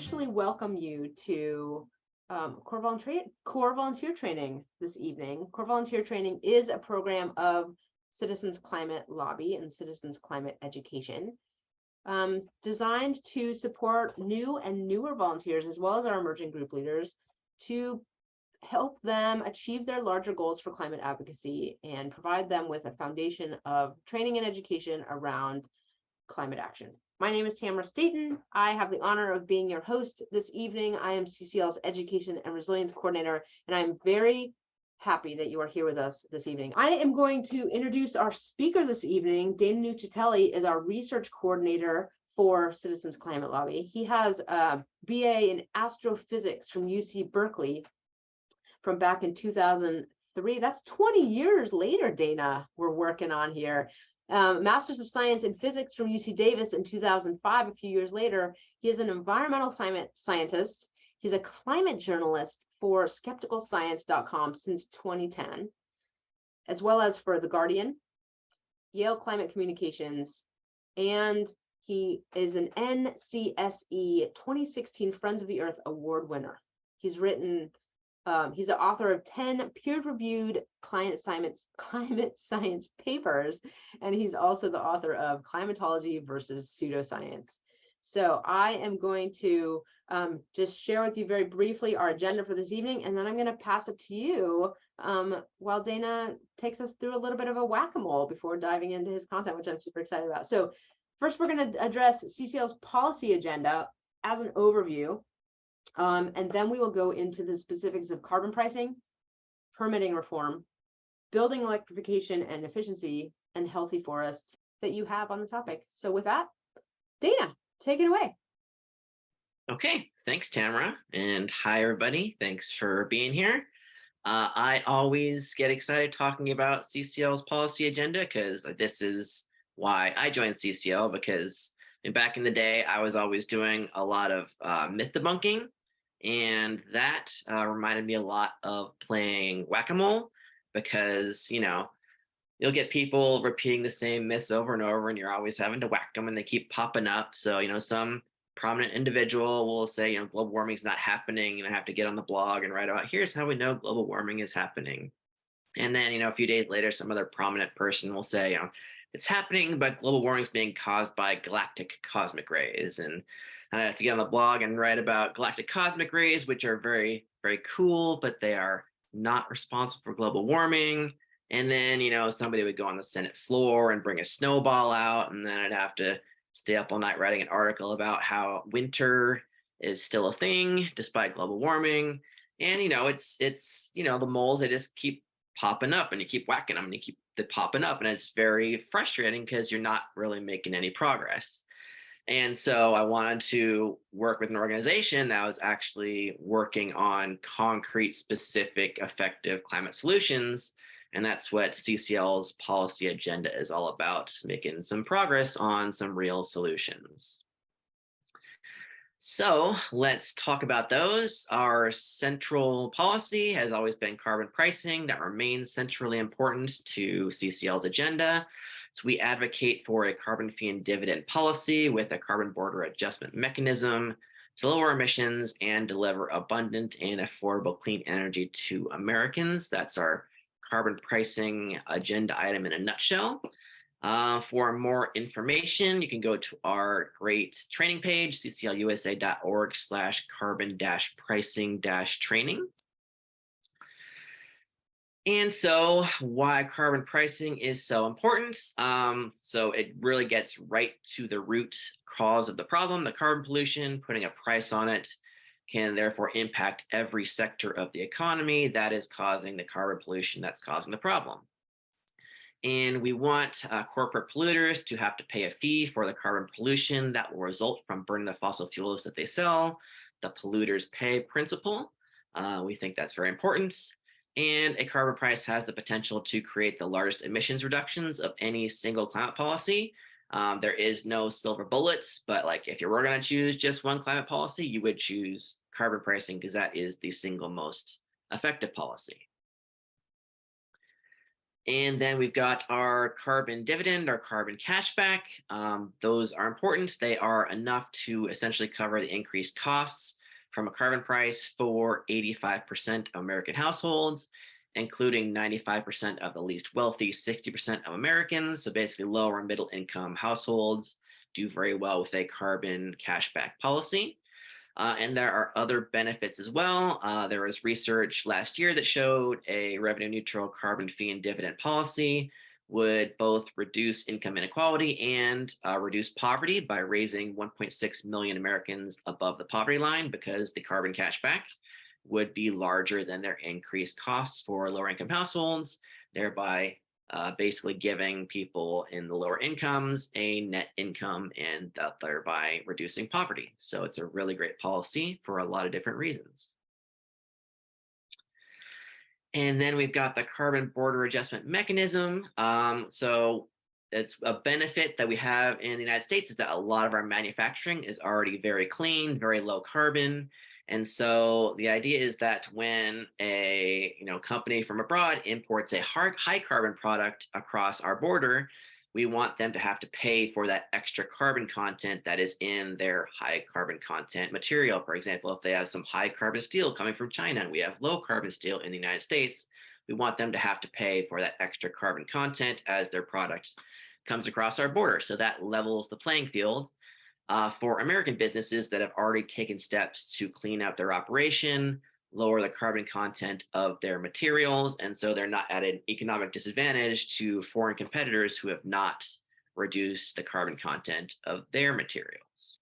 officially welcome you to Core Volunteer Training this evening. Core Volunteer Training is a program of Citizens Climate Lobby and Citizens Climate Education, designed to support new and newer volunteers, as well as our emerging group leaders, to help them achieve their larger goals for climate advocacy and provide them with a foundation of training and education around climate action. My name is Tamara Staten. I have the honor of being your host this evening. I am CCL's Education and Resilience Coordinator, and I'm very happy that you are here with us this evening. I am going to introduce our speaker this evening. Dana Nuccitelli is our Research Coordinator for Citizens Climate Lobby. He has a BA in Astrophysics from UC Berkeley from back in 2003. That's 20 years later, Dana, we're working on here. Masters of Science in Physics from UC Davis in 2005, a few years later. He is an environmental scientist. He's a climate journalist for skepticalscience.com since 2010, as well as for The Guardian, Yale Climate Communications, and he is an NCSE 2016 Friends of the Earth Award winner. He's written he's the author of 10 peer-reviewed climate science papers, and he's also the author of Climatology versus Pseudoscience. So I am going to just share with you very briefly our agenda for this evening, and then I'm going to pass it to you while Dana takes us through a little bit of a whack-a-mole before diving into his content, which I'm super excited about. So first, we're going to address CCL's policy agenda as an overview. And then we will go into the specifics of carbon pricing, permitting reform, building electrification and efficiency, and healthy forests that you have on the topic. So with that, Dana, take it away. Okay, thanks, Tamara. And hi, everybody. Thanks for being here. I always get excited talking about CCL's policy agenda because this is why I joined CCL, because back in the day, I was always doing a lot of myth debunking. And that reminded me a lot of playing whack-a-mole because, you'll get people repeating the same myths over and over, and you're always having to whack them and they keep popping up. So, some prominent individual will say, global warming is not happening, and I have to get on the blog and write about, here's how we know global warming is happening. And then, a few days later, some other prominent person will say, it's happening, but global warming is being caused by galactic cosmic rays. And I have to get on the blog and write about galactic cosmic rays, which are very, very cool, but they are not responsible for global warming. And then, somebody would go on the Senate floor and bring a snowball out, and then I'd have to stay up all night writing an article about how winter is still a thing despite global warming. And, it's the moles, they just keep popping up, and you keep whacking them and you keep popping up, and it's very frustrating because you're not really making any progress. And so I wanted to work with an organization that was actually working on concrete, specific, effective climate solutions. And that's what CCL's policy agenda is all about, making some progress on some real solutions. So let's talk about those. Our central policy has always been carbon pricing. That remains centrally important to CCL's agenda. So we advocate for a carbon fee and dividend policy with a carbon border adjustment mechanism to lower emissions and deliver abundant and affordable clean energy to Americans. That's our carbon pricing agenda item in a nutshell. For more information, you can go to our great training page, cclusa.org/carbon-pricing-training. And so why carbon pricing is so important. So it really gets right to the root cause of the problem, the carbon pollution. Putting a price on it can therefore impact every sector of the economy that is causing the carbon pollution that's causing the problem. And we want corporate polluters to have to pay a fee for the carbon pollution that will result from burning the fossil fuels that they sell, the polluters pay principle. We think that's very important. And a carbon price has the potential to create the largest emissions reductions of any single climate policy. There is no silver bullets, but if you were going to choose just one climate policy, you would choose carbon pricing because that is the single most effective policy. And then we've got our carbon dividend, our carbon cashback. Those are important. They are enough to essentially cover the increased costs from a carbon price for 85% of American households, including 95% of the least wealthy, 60% of Americans. So basically, lower and middle income households do very well with a carbon cashback policy. And there are other benefits as well. There was research last year that showed a revenue neutral carbon fee and dividend policy would both reduce income inequality and reduce poverty by raising 1.6 million Americans above the poverty line, because the carbon cashback would be larger than their increased costs for lower income households, thereby basically giving people in the lower incomes a net income and thereby reducing poverty. So it's a really great policy for a lot of different reasons. And then we've got the carbon border adjustment mechanism. So it's a benefit that we have in the United States is that a lot of our manufacturing is already very clean, very low carbon. And so the idea is that when a company from abroad imports a high carbon product across our border, we want them to have to pay for that extra carbon content that is in their high carbon content material. For example, if they have some high carbon steel coming from China and we have low carbon steel in the United States, we want them to have to pay for that extra carbon content as their product comes across our border. So that levels the playing field for American businesses that have already taken steps to clean out their operation, lower the carbon content of their materials, and so they're not at an economic disadvantage to foreign competitors who have not reduced the carbon content of their materials.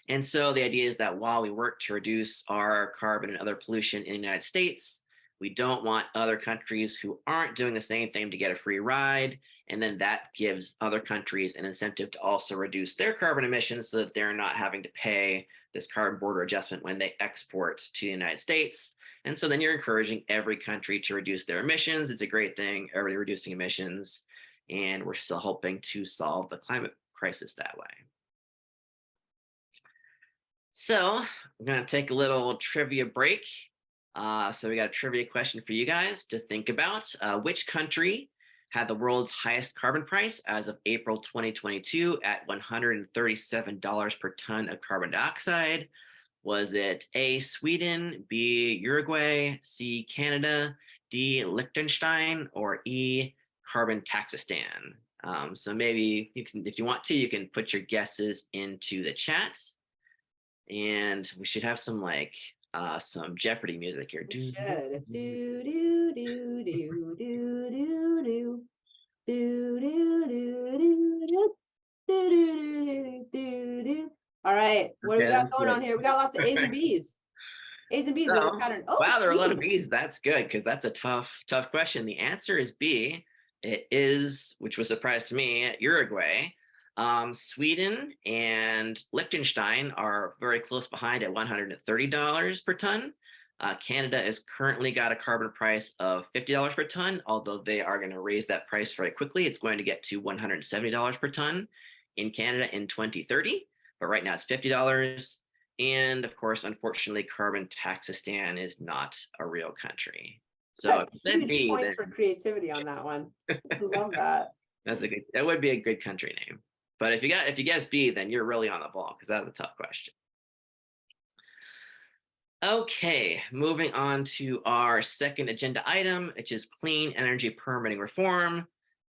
And so the idea is that while we work to reduce our carbon and other pollution in the United States, we don't want other countries who aren't doing the same thing to get a free ride. And then that gives other countries an incentive to also reduce their carbon emissions so that they're not having to pay this carbon border adjustment when they export to the United States. And so then you're encouraging every country to reduce their emissions. It's a great thing, everybody reducing emissions. And we're still hoping to solve the climate crisis that way. So I'm going to take a little trivia break. So we got a trivia question for you guys to think about. Which country had the world's highest carbon price as of April 2022 at $137 per ton of carbon dioxide? Was it A, Sweden, B, Uruguay, C, Canada, D, Liechtenstein, or E, carbon Taxistan? So maybe you can, if you want to, you can put your guesses into the chat. And we should have some some Jeopardy music here. We should. Do do do do do do do do do do do do. All right, what do we got going on here? We got lots of A's and B's. A's and B's are the pattern. Oh, wow, there are a lot of B's. That's good because that's a tough question. The answer is B. It is, which was a surprise to me, Uruguay. Sweden and Liechtenstein are very close behind at $130 per ton. Canada is currently got a carbon price of $50 per ton, although they are going to raise that price very quickly. It's going to get to $170 per ton in Canada in 2030, but right now it's $50. And of course, unfortunately, carbon Taxistan is not a real country. So huge B, points then, for creativity on that one. I love that. That would be a good country name. But if you guess B, then you're really on the ball because that's a tough question. Okay, moving on to our second agenda item, which is clean energy permitting reform.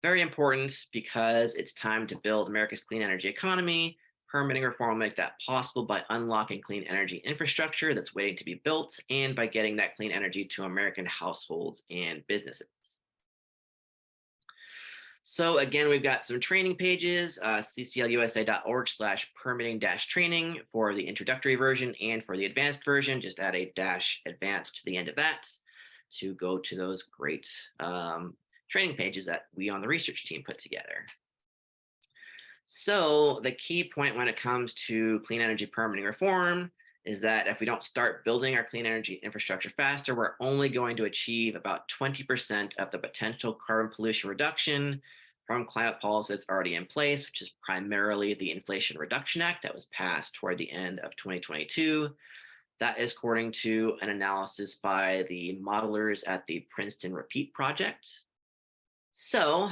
Very important because it's time to build America's clean energy economy. Permitting reform will make that possible by unlocking clean energy infrastructure that's waiting to be built and by getting that clean energy to American households and businesses. So again, we've got some training pages, cclusa.org/permitting-training for the introductory version, and for the advanced version, just add a -advanced to the end of that to go to those great training pages that we on the research team put together. So the key point when it comes to clean energy permitting reform is that if we don't start building our clean energy infrastructure faster, we're only going to achieve about 20% of the potential carbon pollution reduction from climate policy that's already in place, which is primarily the Inflation Reduction Act that was passed toward the end of 2022. That is according to an analysis by the modelers at the Princeton Repeat Project. So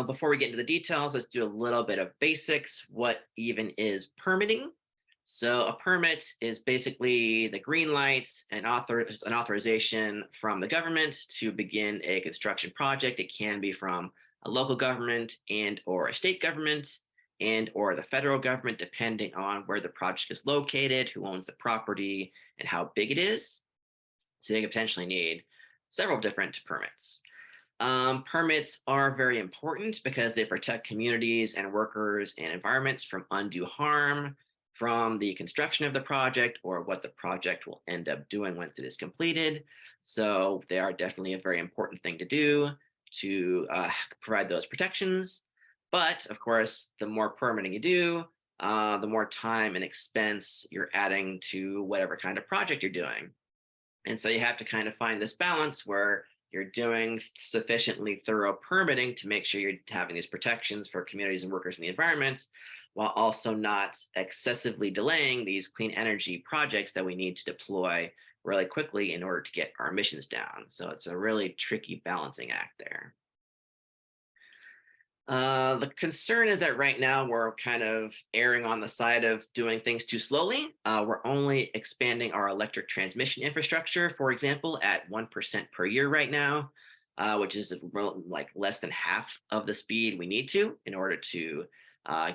before we get into the details, let's do a little bit of basics. What even is permitting? So a permit is basically the green lights and an authorization from the government to begin a construction project. It can be from a local government and or a state government and or the federal government, depending on where the project is located, who owns the property, and how big it is. So you can potentially need several different permits. Permits are very important because they protect communities and workers and environments from undue harm from the construction of the project or what the project will end up doing once it is completed. So they are definitely a very important thing to do to provide those protections. But of course, the more permitting you do, the more time and expense you're adding to whatever kind of project you're doing. And so you have to kind of find this balance where you're doing sufficiently thorough permitting to make sure you're having these protections for communities and workers in the environment, while also not excessively delaying these clean energy projects that we need to deploy really quickly in order to get our emissions down. So it's a really tricky balancing act there. The concern is that right now we're kind of erring on the side of doing things too slowly. We're only expanding our electric transmission infrastructure, for example, at 1% per year right now, which is like less than half of the speed we need to in order to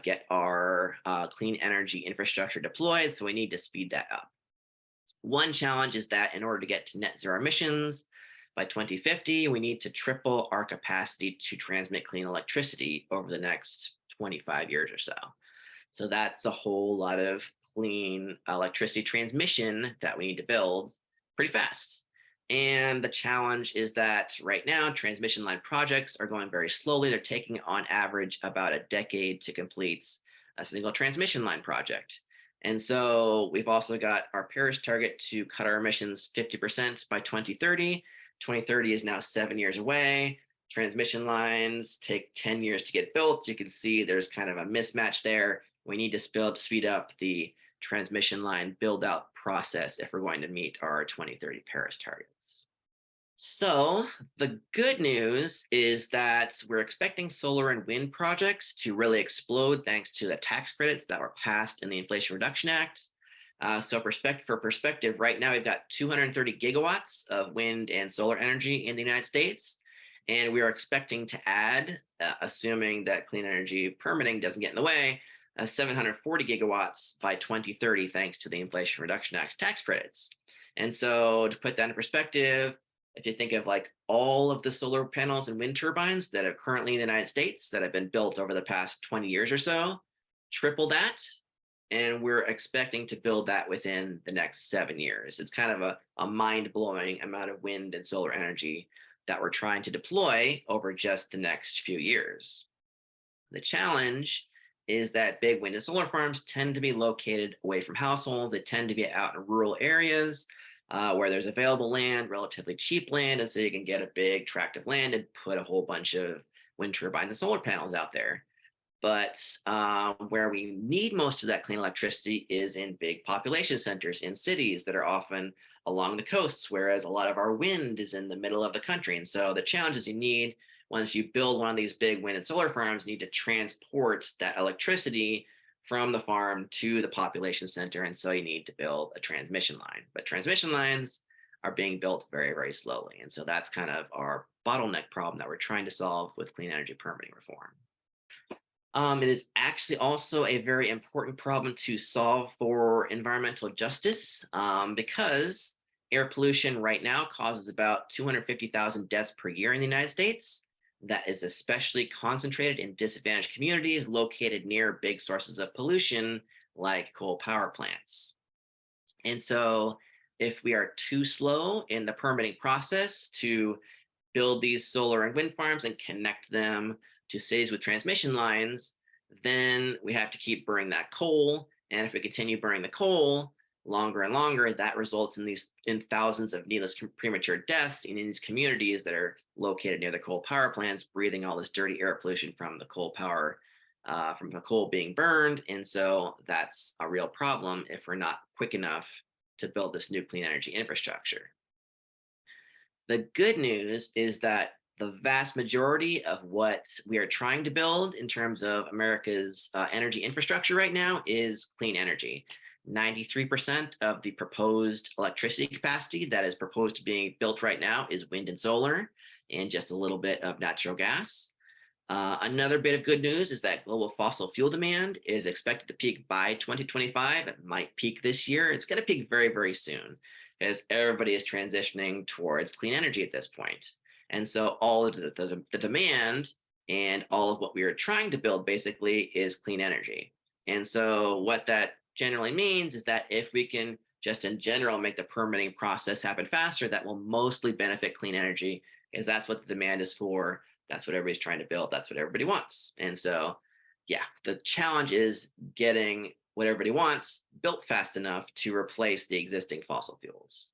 get our clean energy infrastructure deployed. So we need to speed that up. One challenge is that in order to get to net zero emissions, by 2050, we need to triple our capacity to transmit clean electricity over the next 25 years or so. So that's a whole lot of clean electricity transmission that we need to build pretty fast. And the challenge is that right now, transmission line projects are going very slowly. They're taking on average about a decade to complete a single transmission line project. And so we've also got our Paris target to cut our emissions 50% by 2030. 2030 is now 7 years away. Transmission lines take 10 years to get built. You can see there's kind of a mismatch there. We need to speed up the transmission line build out process if we're going to meet our 2030 Paris targets. So the good news is that we're expecting solar and wind projects to really explode thanks to the tax credits that were passed in the Inflation Reduction Act. For perspective, right now we've got 230 gigawatts of wind and solar energy in the United States, and we are expecting to add, assuming that clean energy permitting doesn't get in the way, 740 gigawatts by 2030, thanks to the Inflation Reduction Act tax credits. And so to put that in perspective, if you think of like all of the solar panels and wind turbines that are currently in the United States that have been built over the past 20 years or so, triple that, and we're expecting to build that within the next 7 years. It's kind of a mind-blowing amount of wind and solar energy that we're trying to deploy over just the next few years. The challenge is that big wind and solar farms tend to be located away from households. They tend to be out in rural areas where there's available land, relatively cheap land, and so you can get a big tract of land and put a whole bunch of wind turbines and solar panels out there. But where we need most of that clean electricity is in big population centers in cities that are often along the coasts, whereas a lot of our wind is in the middle of the country. And so the challenge is you need, once you build one of these big wind and solar farms, you need to transport that electricity from the farm to the population center. And so you need to build a transmission line. But transmission lines are being built very, very slowly. And so that's kind of our bottleneck problem that we're trying to solve with clean energy permitting reform. It is actually also a very important problem to solve for environmental justice because air pollution right now causes about 250,000 deaths per year in the United States. That is especially concentrated in disadvantaged communities located near big sources of pollution like coal power plants. And so if we are too slow in the permitting process to build these solar and wind farms and connect them to cities with transmission lines, then we have to keep burning that coal. And if we continue burning the coal longer and longer, that results in thousands of needless premature deaths in these communities that are located near the coal power plants, breathing all this dirty air pollution from the coal power, from the coal being burned. And so that's a real problem if we're not quick enough to build this new clean energy infrastructure. The good news is that the vast majority of what we are trying to build in terms of America's energy infrastructure right now is clean energy. 93% of the proposed electricity capacity that is proposed to being built right now is wind and solar, and just a little bit of natural gas. Another bit of good news is that global fossil fuel demand is expected to peak by 2025. It might peak this year. It's going to peak very, very soon as everybody is transitioning towards clean energy at this point. And so all of the demand and all of what we are trying to build basically is clean energy. And so what that generally means is that if we can just in general make the permitting process happen faster, that will mostly benefit clean energy, because that's what the demand is for. That's what everybody's trying to build. That's what everybody wants. And so, yeah, the challenge is getting what everybody wants built fast enough to replace the existing fossil fuels.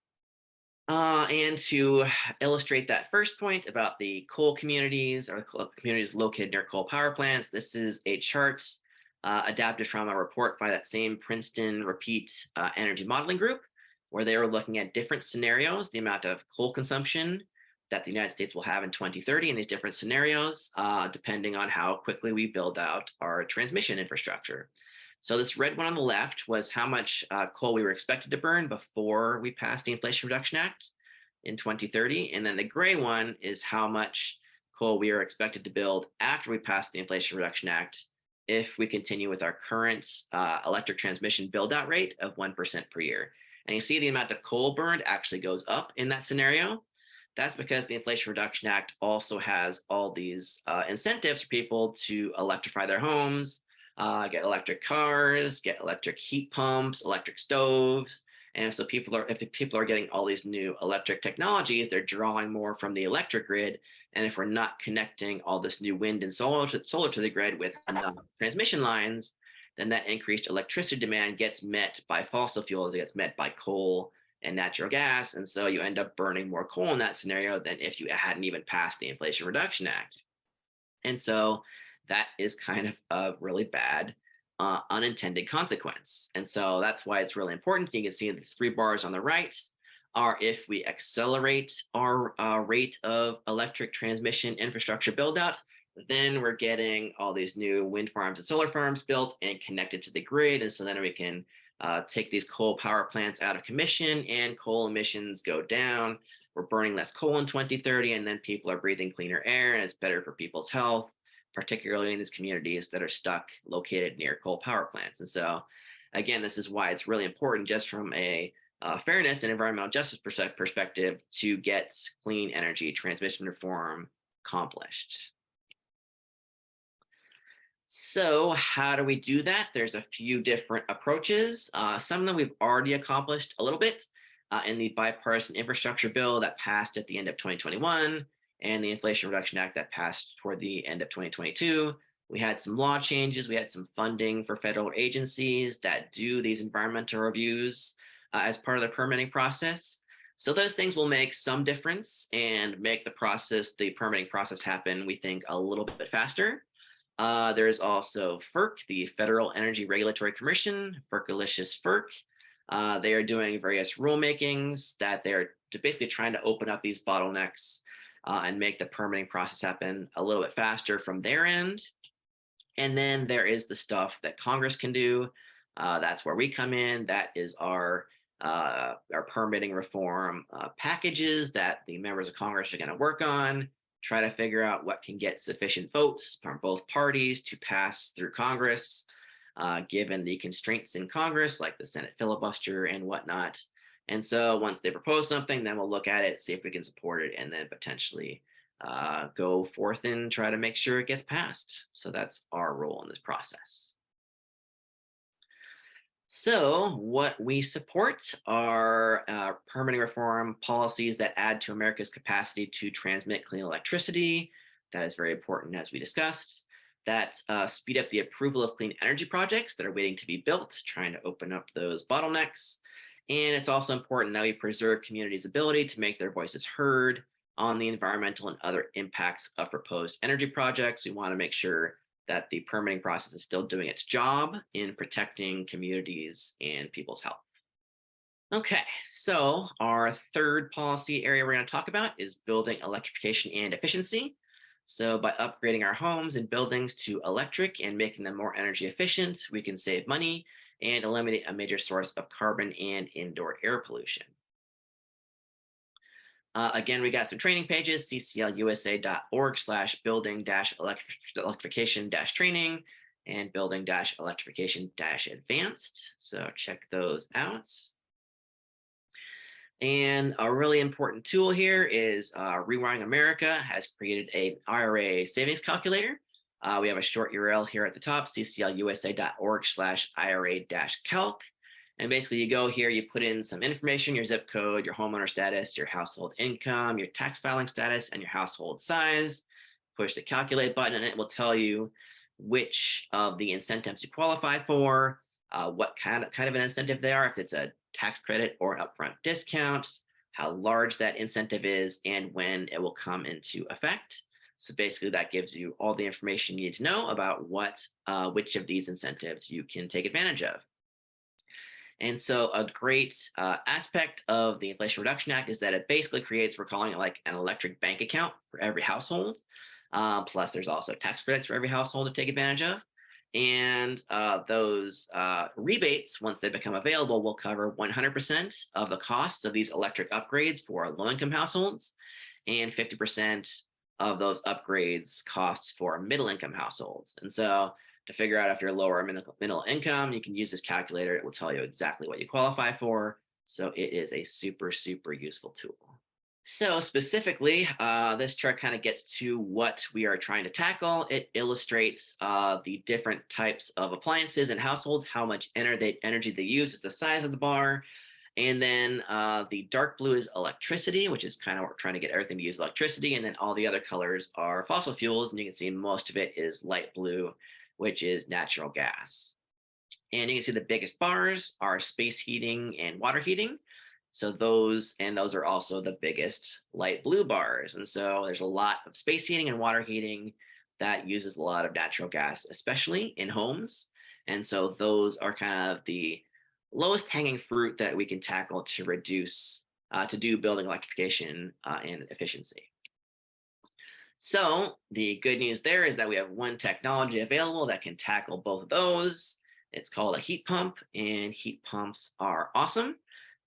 And to illustrate that first point about the coal communities or communities located near coal power plants, this is a chart adapted from a report by that same Princeton Repeat Energy Modeling Group, where they were looking at different scenarios, the amount of coal consumption that the United States will have in 2030 in these different scenarios, depending on how quickly we build out our transmission infrastructure. So this red one on the left was how much coal we were expected to burn before we passed the Inflation Reduction Act in 2030. And then the gray one is how much coal we are expected to build after we pass the Inflation Reduction Act if we continue with our current electric transmission build out rate of 1% per year. And you see the amount of coal burned actually goes up in that scenario. That's because the Inflation Reduction Act also has all these incentives for people to electrify their homes, get electric cars, get electric heat pumps, electric stoves. And so if people are getting all these new electric technologies, they're drawing more from the electric grid. And if we're not connecting all this new wind and solar to the grid with enough transmission lines, then that increased electricity demand gets met by fossil fuels, it gets met by coal and natural gas. And so you end up burning more coal in that scenario than if you hadn't even passed the Inflation Reduction Act. And so that is kind of a really bad unintended consequence. And so that's why it's really important. You can see these three bars on the right are if we accelerate our rate of electric transmission infrastructure build out, then we're getting all these new wind farms and solar farms built and connected to the grid. And so then we can take these coal power plants out of commission and coal emissions go down. We're burning less coal in 2030, and then people are breathing cleaner air, and it's better for people's health, particularly in these communities that are stuck located near coal power plants. And so, again, this is why it's really important just from a fairness and environmental justice perspective to get clean energy transmission reform accomplished. So how do we do that? There's a few different approaches. Some of them we've already accomplished a little bit in the bipartisan infrastructure bill that passed at the end of 2021 and the Inflation Reduction Act that passed toward the end of 2022. We had some law changes. We had some funding for federal agencies that do these environmental reviews as part of the permitting process. So those things will make some difference and make the permitting process happen, we think, a little bit faster. There is also FERC, the Federal Energy Regulatory Commission, FERC-alicious FERC. They are doing various rulemakings that they're basically trying to open up these bottlenecks and make the permitting process happen a little bit faster from their end. And then there is the stuff that Congress can do. That's where we come in. That is our permitting reform packages that the members of Congress are going to work on, try to figure out what can get sufficient votes from both parties to pass through Congress, given the constraints in Congress, like the Senate filibuster and whatnot. And so once they propose something, then we'll look at it, see if we can support it, and then potentially go forth and try to make sure it gets passed. So that's our role in this process. So what we support are permitting reform policies that add to America's capacity to transmit clean electricity. That is very important, as we discussed. That speed up the approval of clean energy projects that are waiting to be built, trying to open up those bottlenecks. And it's also important that we preserve communities' ability to make their voices heard on the environmental and other impacts of proposed energy projects. We want to make sure that the permitting process is still doing its job in protecting communities and people's health. Okay, so our third policy area we're going to talk about is building electrification and efficiency. So, by upgrading our homes and buildings to electric and making them more energy efficient, we can save money and eliminate a major source of carbon and indoor air pollution. Again, we got some training pages, cclusa.org/building electrification training and building electrification advanced. So check those out. And a really important tool here is Rewiring America has created an IRA savings calculator. We have a short URL here at the top, cclusa.org/IRA-calc. And basically you go here, you put in some information, your zip code, your homeowner status, your household income, your tax filing status, and your household size. Push the calculate button and it will tell you which of the incentives you qualify for, what kind of an incentive they are, if it's a tax credit or an upfront discount, how large that incentive is, and when it will come into effect. So basically that gives you all the information you need to know about which of these incentives you can take advantage of. And so a great aspect of the Inflation Reduction Act is that it basically creates, we're calling it like an electric bank account for every household. Plus there's also tax credits for every household to take advantage of. And those rebates, once they become available, will cover 100% of the costs of these electric upgrades for low-income households and 50% of those upgrades costs for middle-income households. And so to figure out if you're lower or middle income, you can use this calculator. It will tell you exactly what you qualify for. So it is a super, super useful tool. So specifically, this chart kind of gets to what we are trying to tackle. It illustrates the different types of appliances and households, how much energy they use is the size of the bar. And then the dark blue is electricity, which is kind of what we're trying to get everything to use electricity. And then all the other colors are fossil fuels. And you can see most of it is light blue, which is natural gas. And you can see the biggest bars are space heating and water heating. So those are also the biggest light blue bars. And so there's a lot of space heating and water heating that uses a lot of natural gas, especially in homes. And so those are kind of the lowest hanging fruit that we can tackle to reduce, to do building electrification and efficiency. So the good news there is that we have one technology available that can tackle both of those. It's called a heat pump, and heat pumps are awesome.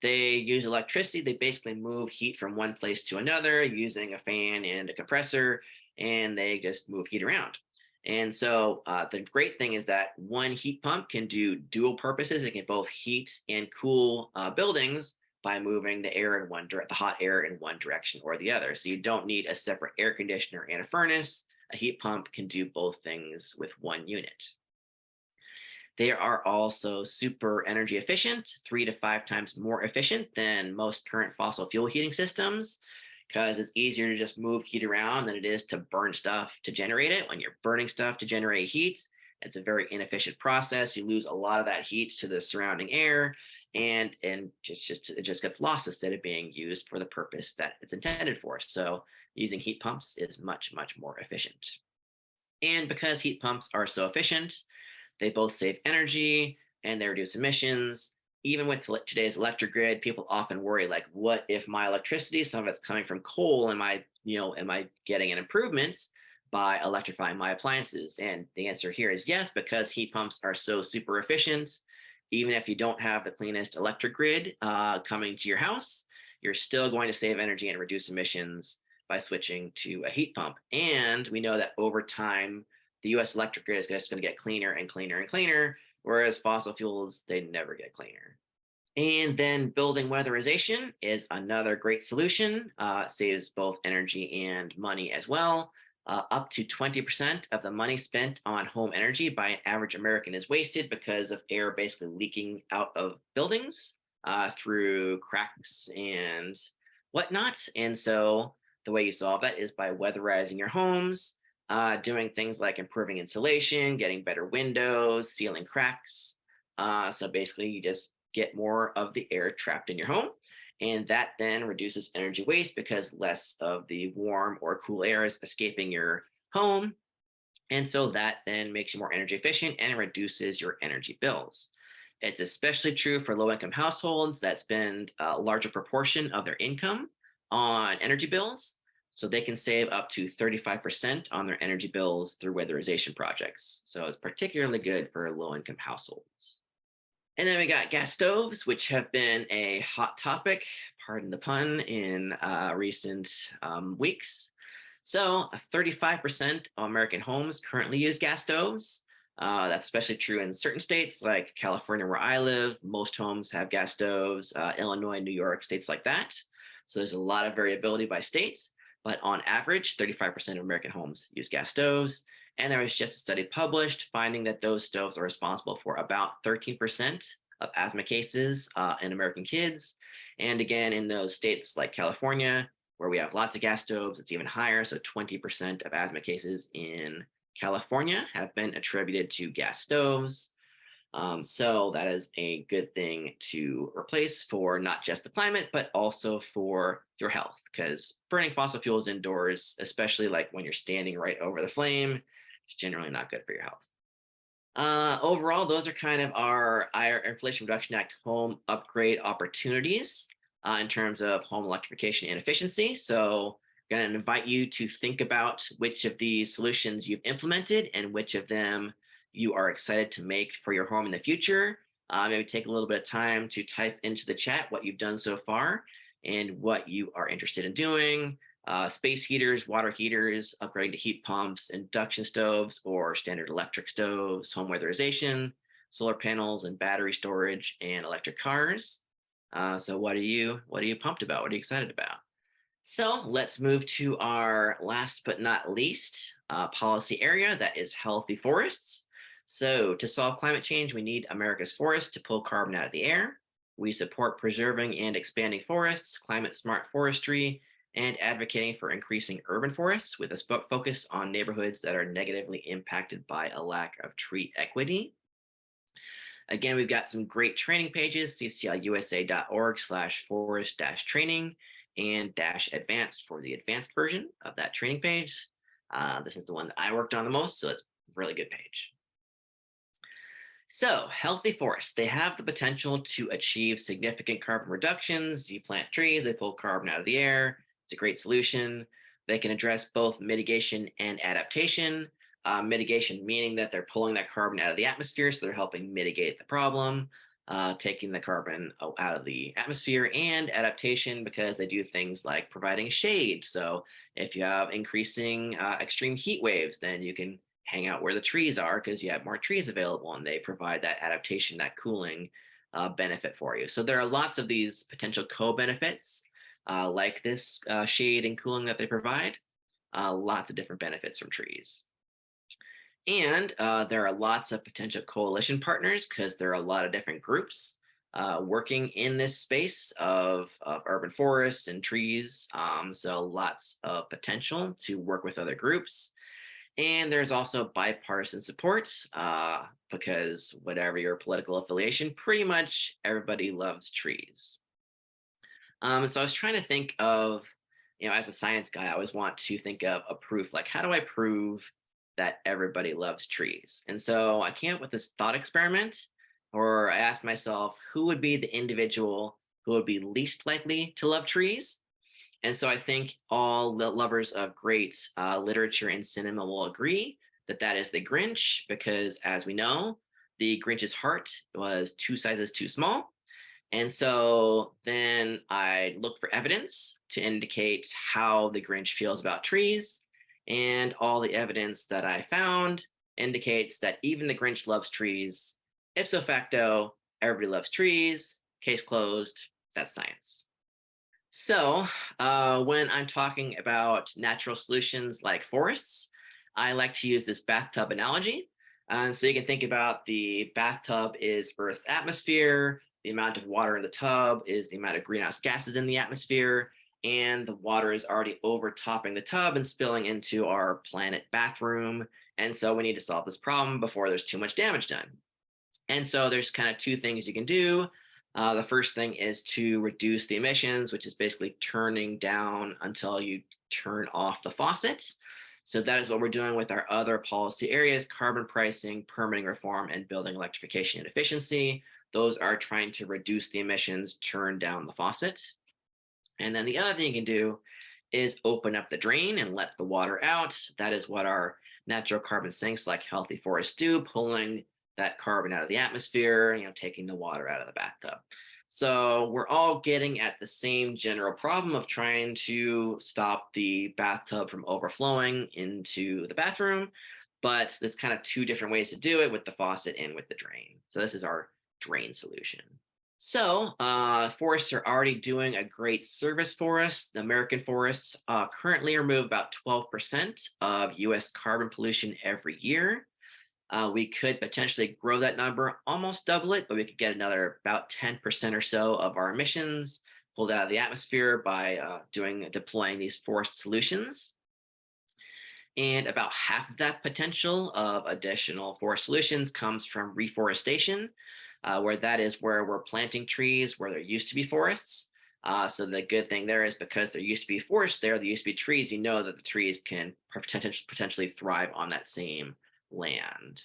They use electricity. They basically move heat from one place to another using a fan and a compressor, and they just move heat around. And so the great thing is that one heat pump can do dual purposes. It can both heat and cool buildings by moving the hot air in one direction or the other. So you don't need a separate air conditioner and a furnace. A heat pump can do both things with one unit. They are also super energy efficient, 3 to 5 times more efficient than most current fossil fuel heating systems, because it's easier to just move heat around than it is to burn stuff to generate it. When you're burning stuff to generate heat, it's a very inefficient process. You lose a lot of that heat to the surrounding air, and it just gets lost instead of being used for the purpose that it's intended for. So using heat pumps is much, much more efficient. And because heat pumps are so efficient, they both save energy and they reduce emissions. Even with today's electric grid, people often worry, like, what if my electricity, some of it's coming from coal, am I getting an improvement by electrifying my appliances? And the answer here is yes, because heat pumps are so super efficient. Even if you don't have the cleanest electric grid coming to your house, you're still going to save energy and reduce emissions by switching to a heat pump. And we know that over time, the US electric grid is just going to get cleaner and cleaner and cleaner, whereas fossil fuels, they never get cleaner. And then building weatherization is another great solution. Saves both energy and money as well. Up to 20% of the money spent on home energy by an average American is wasted because of air basically leaking out of buildings through cracks and whatnot. And so the way you solve that is by weatherizing your homes, doing things like improving insulation, getting better windows, sealing cracks. So basically, you just get more of the air trapped in your home. And that then reduces energy waste because less of the warm or cool air is escaping your home. And so that then makes you more energy efficient and reduces your energy bills. It's especially true for low-income households that spend a larger proportion of their income on energy bills, so they can save up to 35% on their energy bills through weatherization projects. So it's particularly good for low-income households. And then we got gas stoves, which have been a hot topic, pardon the pun, in recent weeks. So 35% of American homes currently use gas stoves. That's especially true in certain states like California, where I live. Most homes have gas stoves, Illinois, New York, states like that. So there's a lot of variability by states, but on average, 35% of American homes use gas stoves. And there was just a study published finding that those stoves are responsible for about 13% of asthma cases in American kids. And again, in those states like California, where we have lots of gas stoves, it's even higher. So 20% of asthma cases in California have been attributed to gas stoves. So that is a good thing to replace for not just the climate, but also for your health, because burning fossil fuels indoors, especially like when you're standing right over the flame, is generally not good for your health. Overall, those are kind of our Inflation Reduction Act home upgrade opportunities in terms of home electrification and efficiency. So I'm going to invite you to think about which of these solutions you've implemented and which of them you are excited to make for your home in the future. Maybe take a little bit of time to type into the chat what you've done so far and what you are interested in doing. Space heaters, water heaters, upgrading to heat pumps, induction stoves or standard electric stoves, home weatherization, solar panels and battery storage, and electric cars. So what are you pumped about? What are you excited about? So let's move to our last but not least policy area, that is healthy forests. So to solve climate change, we need America's forests to pull carbon out of the air. We support preserving and expanding forests, climate smart forestry, and advocating for increasing urban forests with a focus on neighborhoods that are negatively impacted by a lack of tree equity. Again, we've got some great training pages, cclusa.org/forest-training and -advanced for the advanced version of that training page. This is the one that I worked on the most, so it's a really good page. So healthy forests, they have the potential to achieve significant carbon reductions. You plant trees, they pull carbon out of the air. It's a great solution. They can address both mitigation and adaptation. Mitigation meaning that they're pulling that carbon out of the atmosphere, so they're helping mitigate the problem, taking the carbon out of the atmosphere, and adaptation because they do things like providing shade. So if you have increasing extreme heat waves, then you can hang out where the trees are because you have more trees available and they provide that adaptation, that cooling benefit for you. So there are lots of these potential co-benefits like this shade and cooling that they provide, lots of different benefits from trees. And there are lots of potential coalition partners because there are a lot of different groups working in this space of urban forests and trees. So lots of potential to work with other groups. And there's also bipartisan support because whatever your political affiliation, pretty much everybody loves trees. And so I was trying to think of, as a science guy, I always want to think of a proof, like how do I prove that everybody loves trees? And so I came up with this thought experiment, or I asked myself, who would be the individual who would be least likely to love trees? And so I think all the lovers of great literature and cinema will agree that that is the Grinch, because as we know, the Grinch's heart was 2 sizes too small. And so then I looked for evidence to indicate how the Grinch feels about trees. And all the evidence that I found indicates that even the Grinch loves trees. Ipso facto, everybody loves trees. Case closed. That's science. So when I'm talking about natural solutions like forests, I like to use this bathtub analogy. And so you can think about the bathtub is Earth's atmosphere. The amount of water in the tub is the amount of greenhouse gases in the atmosphere. And the water is already overtopping the tub and spilling into our planet bathroom. And so we need to solve this problem before there's too much damage done. And so there's kind of 2 things you can do. The first thing is to reduce the emissions, which is basically turning down until you turn off the faucet. So that is what we're doing with our other policy areas: carbon pricing, permitting reform, and building electrification and efficiency. Those are trying to reduce the emissions, turn down the faucet. And then the other thing you can do is open up the drain and let the water out. That is what our natural carbon sinks like healthy forests do, pulling that carbon out of the atmosphere, taking the water out of the bathtub. So we're all getting at the same general problem of trying to stop the bathtub from overflowing into the bathroom, but it's kind of two different ways to do it, with the faucet and with the drain. So this is our drain solution. So forests are already doing a great service for us. The American forests currently remove about 12% of US carbon pollution every year. We could potentially grow that number, almost double it, but we could get another about 10% or so of our emissions pulled out of the atmosphere by deploying these forest solutions. And about half of that potential of additional forest solutions comes from reforestation, where we're planting trees where there used to be forests. So the good thing there is, because there used to be forests there used to be trees, that the trees can potentially thrive on that same land.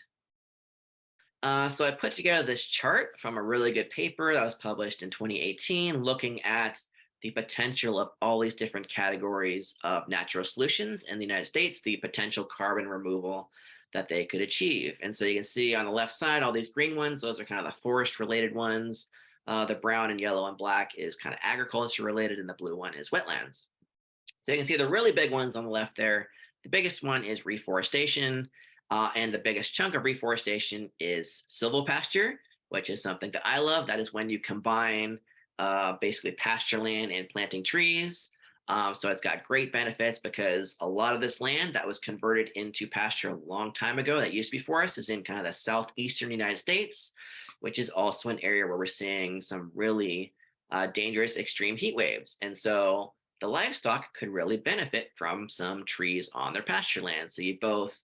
So I put together this chart from a really good paper that was published in 2018, looking at the potential of all these different categories of natural solutions in the United States, the potential carbon removal that they could achieve. And so you can see on the left side, all these green ones, those are kind of the forest related ones. The brown and yellow and black is kind of agriculture related, and the blue one is wetlands. So you can see the really big ones on the left there. The biggest one is reforestation. And the biggest chunk of reforestation is silvopasture, which is something that I love. That is when you combine basically pasture land and planting trees. So it's got great benefits, because a lot of this land that was converted into pasture a long time ago that used to be forest is in kind of the southeastern United States, which is also an area where we're seeing some really dangerous extreme heat waves. And so the livestock could really benefit from some trees on their pasture land. So you both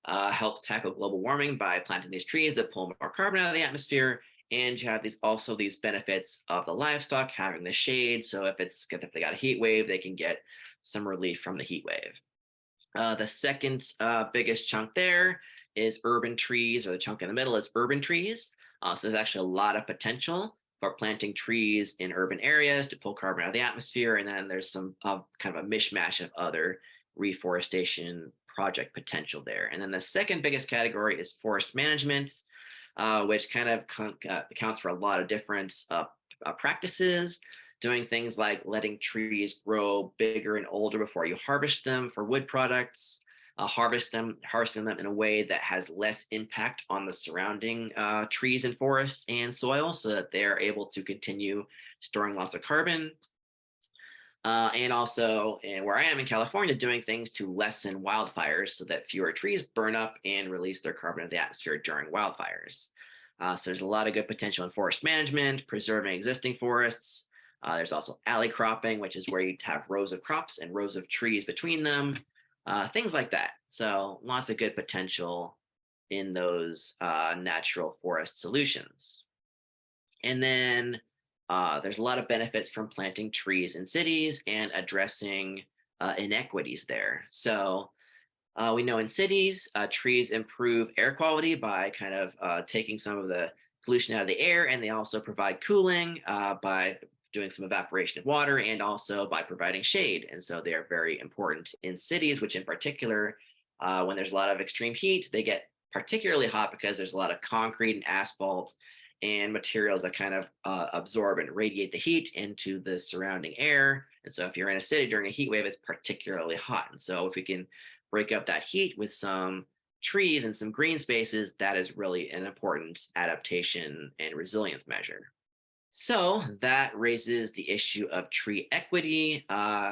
help tackle global warming by planting these trees that pull more carbon out of the atmosphere, and you have these benefits of the livestock having the shade. So if they got a heat wave, they can get some relief from the heat wave. The second biggest chunk there is urban trees, or the chunk in the middle is urban trees. So there's actually a lot of potential for planting trees in urban areas to pull carbon out of the atmosphere. And then there's some kind of a mishmash of other reforestation project potential there. And then the second biggest category is forest management, which kind of accounts for a lot of different practices, doing things like letting trees grow bigger and older before you harvest them for wood products, harvesting them in a way that has less impact on the surrounding trees and forests and soil, so that they're able to continue storing lots of carbon. And also, where I am in California, doing things to lessen wildfires so that fewer trees burn up and release their carbon into the atmosphere during wildfires. So there's a lot of good potential in forest management, preserving existing forests. There's also alley cropping, which is where you have rows of crops and rows of trees between them, things like that. So lots of good potential in those natural forest solutions. And then there's a lot of benefits from planting trees in cities and addressing inequities there. So we know in cities, trees improve air quality by kind of taking some of the pollution out of the air, and they also provide cooling by doing some evaporation of water, and also by providing shade. And so they are very important in cities, which in particular, when there's a lot of extreme heat, they get particularly hot because there's a lot of concrete and asphalt and materials that kind of absorb and radiate the heat into the surrounding air. And so if you're in a city during a heat wave, it's particularly hot. And so if we can break up that heat with some trees and some green spaces, that is really an important adaptation and resilience measure. So that raises the issue of tree equity,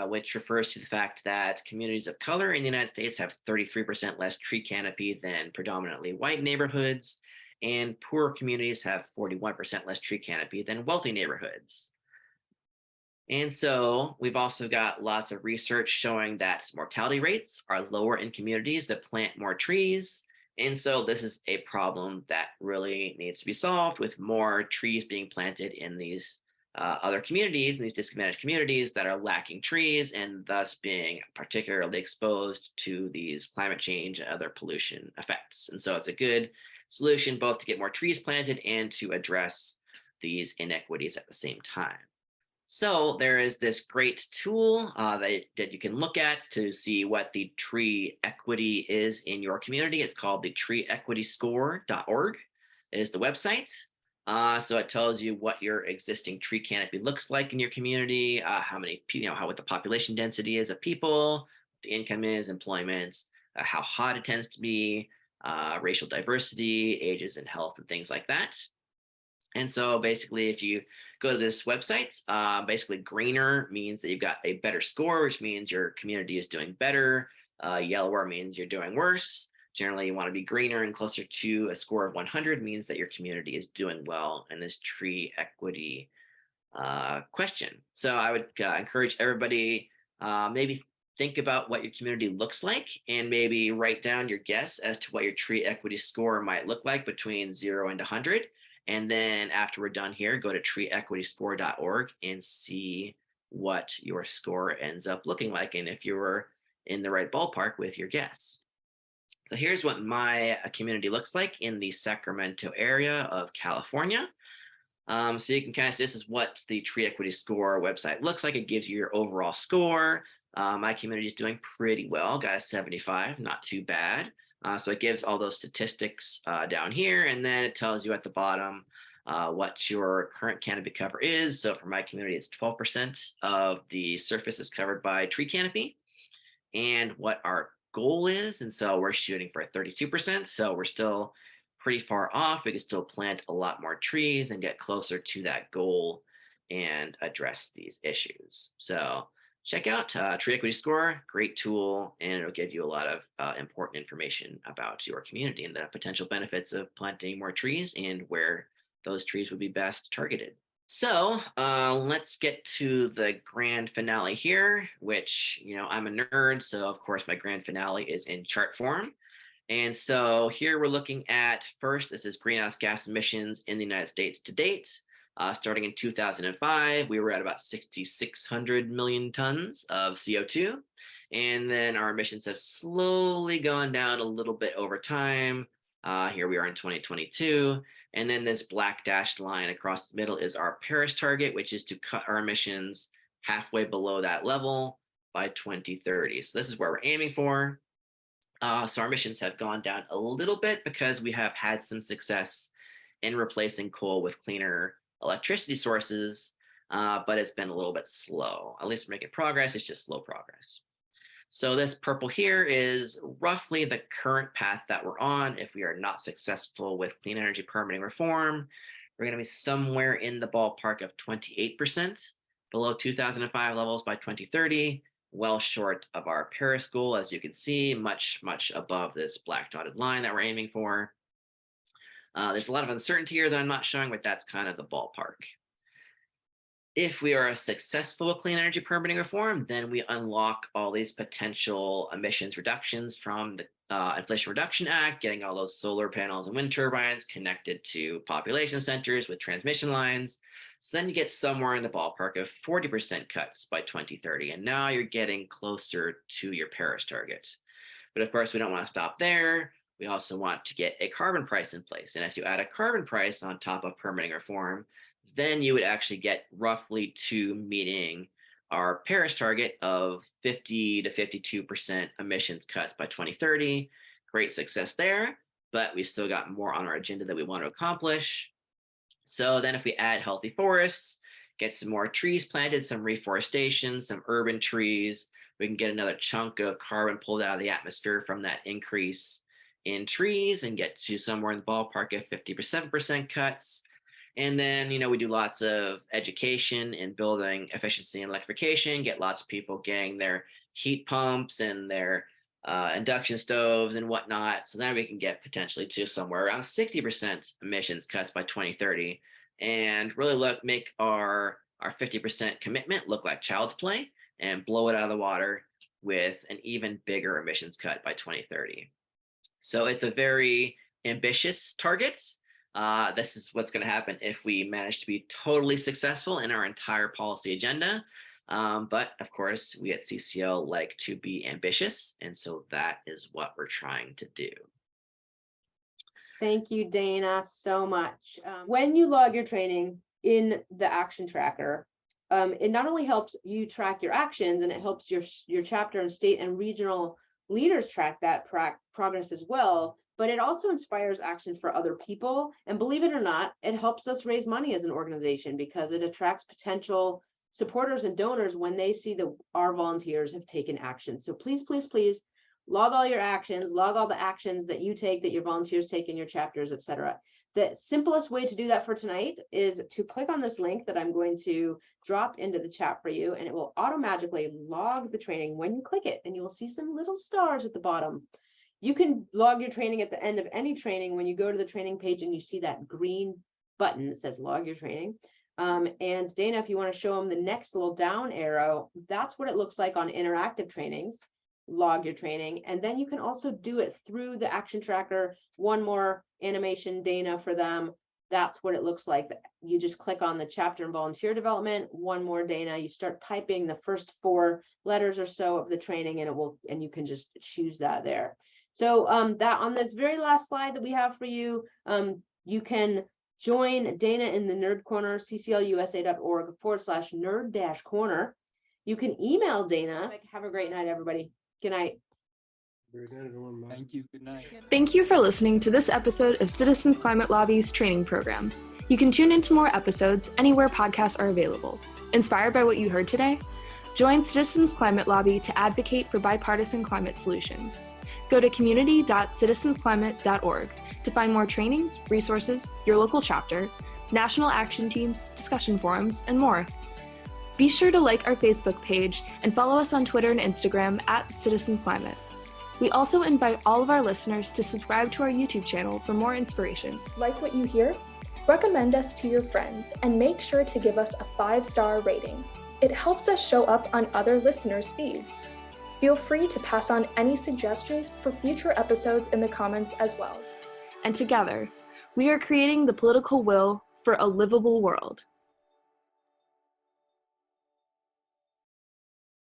which refers to the fact that communities of color in the United States have 33% less tree canopy than predominantly white neighborhoods, and poor communities have 41% less tree canopy than wealthy neighborhoods. And so we've also got lots of research showing that mortality rates are lower in communities that plant more trees. And so this is a problem that really needs to be solved, with more trees being planted in these other communities in these disadvantaged communities that are lacking trees and thus being particularly exposed to these climate change and other pollution effects. And so it's a good solution both to get more trees planted and to address these inequities at the same time. So there is this great tool that you can look at to see what the tree equity is in your community. It's called the treeequityscore.org. It is the website. So it tells you what your existing tree canopy looks like in your community, how many, what the population density is of people, the income is, employment, how hot it tends to be, racial diversity, ages and health, and things like that. And so basically, if you go to this website, basically greener means that you've got a better score, which means your community is doing better. Yellower means you're doing worse. Generally, you want to be greener and closer to a score of 100 means that your community is doing well in this tree equity question. So I would encourage everybody maybe think about what your community looks like and maybe write down your guess as to what your tree equity score might look like between 0 and 100. And then after we're done here, go to treeequityscore.org and see what your score ends up looking like and if you were in the right ballpark with your guess. So here's what my community looks like in the Sacramento area of California. So you can kind of see this is what the Tree Equity Score website looks like. It gives you your overall score. My community is doing pretty well, got a 75, not too bad. So it gives all those statistics down here, and then it tells you at the bottom what your current canopy cover is. So for my community, it's 12% of the surface is covered by tree canopy, and what our goal is. And so we're shooting for 32%. So we're still pretty far off. We can still plant a lot more trees and get closer to that goal and address these issues. So check out Tree Equity Score, great tool, and it'll give you a lot of important information about your community and the potential benefits of planting more trees and where those trees would be best targeted. So let's get to the grand finale here, which, I'm a nerd. So of course my grand finale is in chart form. And so here we're looking at first, this is greenhouse gas emissions in the United States to date. Starting in 2005, we were at about 6,600 million tons of CO2. And then our emissions have slowly gone down a little bit over time. Here we are in 2022. And then this black dashed line across the middle is our Paris target, which is to cut our emissions halfway below that level by 2030. So this is where we're aiming for. So our emissions have gone down a little bit because we have had some success in replacing coal with cleaner electricity sources, but it's been a little bit slow. At least we're making progress, it's just slow progress. So this purple here is roughly the current path that we're on. If we are not successful with clean energy permitting reform, we're going to be somewhere in the ballpark of 28% below 2005 levels by 2030, well short of our Paris goal, as you can see, much, much above this black dotted line that we're aiming for. There's a lot of uncertainty here that I'm not showing, but that's kind of the ballpark. If we are successful with clean energy permitting reform, then we unlock all these potential emissions reductions from the Inflation Reduction Act, getting all those solar panels and wind turbines connected to population centers with transmission lines. So then you get somewhere in the ballpark of 40% cuts by 2030. And now you're getting closer to your Paris target. But of course, we don't want to stop there. We also want to get a carbon price in place. And if you add a carbon price on top of permitting reform, then you would actually get roughly to meeting our Paris target of 50 to 52% emissions cuts by 2030. Great success there, but we've still got more on our agenda that we want to accomplish. So then if we add healthy forests, get some more trees planted, some reforestation, some urban trees, we can get another chunk of carbon pulled out of the atmosphere from that increase in trees and get to somewhere in the ballpark of 57% cuts. And then, we do lots of education and building efficiency and electrification, get lots of people getting their heat pumps and their induction stoves and whatnot. So then we can get potentially to somewhere around 60% emissions cuts by 2030 and really make our 50% commitment look like child's play and blow it out of the water with an even bigger emissions cut by 2030. So it's a very ambitious target, This is what's going to happen if we manage to be totally successful in our entire policy agenda. But of course, we at CCL like to be ambitious, and so that is what we're trying to do. Thank you, Dana, so much. When you log your training in the action tracker, it not only helps you track your actions, and it helps your chapter and state and regional leaders track that progress as well, but it also inspires action for other people. And believe it or not, it helps us raise money as an organization because it attracts potential supporters and donors when they see that our volunteers have taken action. So please, please, please log all your actions, log all the actions that you take, that your volunteers take in your chapters, etc. The simplest way to do that for tonight is to click on this link that I'm going to drop into the chat for you, and it will automatically log the training when you click it, and you will see some little stars at the bottom. You can log your training at the end of any training when you go to the training page and you see that green button that says log your training. And Dana, if you want to show them the next little down arrow, that's what it looks like on interactive trainings. Log your training, and then you can also do it through the action tracker. One more animation, Dana, for them. That's what it looks like. You just click on the chapter and volunteer development. One more, Dana. You start typing the first 4 letters or so of the training, and it will, and you can just choose that there. So that on this very last slide that we have for you, you can join Dana in the Nerd Corner, cclusa.org/nerd-corner. You can email Dana. Have a great night, everybody. Good night. Thank you. Good night. Thank you for listening to this episode of Citizens Climate Lobby's training program. You can tune into more episodes anywhere podcasts are available. Inspired by what you heard today? Join Citizens Climate Lobby to advocate for bipartisan climate solutions. Go to community.citizensclimate.org to find more trainings, resources, your local chapter, national action teams, discussion forums, and more. Be sure to like our Facebook page and follow us on Twitter and Instagram @CitizensClimate. We also invite all of our listeners to subscribe to our YouTube channel for more inspiration. Like what you hear? Recommend us to your friends and make sure to give us a 5-star rating. It helps us show up on other listeners' feeds. Feel free to pass on any suggestions for future episodes in the comments as well. And together, we are creating the political will for a livable world.